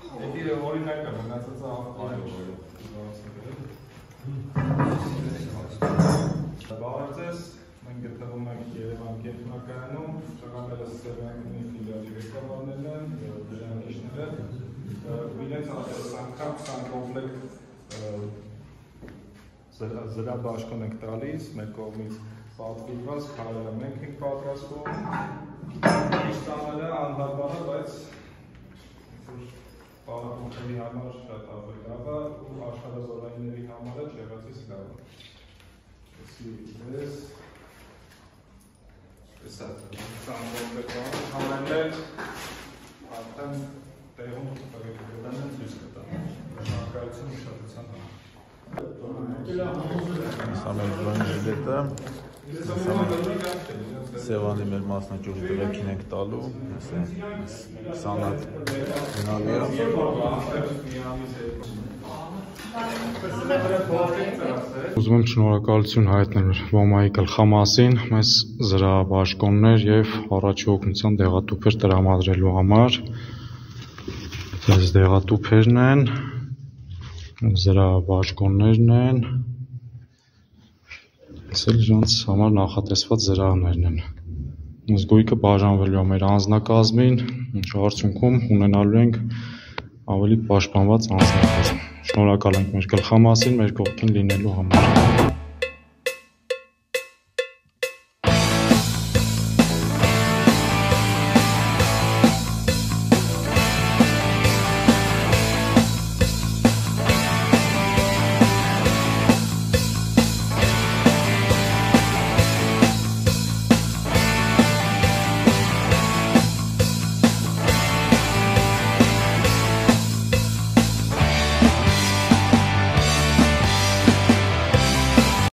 Էդի օրինակը մնացածը Բաղարձես, մենք գտնվում ենք Երևան կենտրոնակայանում, շղամելը Սերվյանքնի ֆիլիալի ղեկավարներն են, բժշկները, իրենց անգամ 20 կոմպլեկտ զրաբաշխոն ենք տալիս, մեր կողմից պատվիրված, քարերը մենք ենք պատրաստում, իստանալը անհարմար է, բայց Պարապունքների համար շատ ավելի լավ է ու աշխարհազորայինների համար չեղածից լավ է։ Ես համենել արդեն տեղում տղեկուտան են ձույս կտան, շարքայություն ուշադրության համար։ Սա մեր բրոն ժիլետը, Սևանի մեր մասնաճյուղի տղեկին ենք տալու, սանատ գնալի է։ Ուզում եմ շնորհակալություն հայտնել ՈՄԱ-ի գլխամասին մեզ զրահաբաշխոններ և առաջի օգնության դեղատուփեր տրամադրելու համար։ Այս դեղատուփերն են, զրահաբաշխոններն են, ասել իրանց համար նախատեսված զրահներն են։ Այս գույքը բաժանվելու է մեր անձնակազմին, ինչու արդյունքում ունենալու ենք ավելի պաշտպանված անձնակազմ։ Շնորհակալ ենք մեր գլխամասին, մեր կողքին լինելու համար։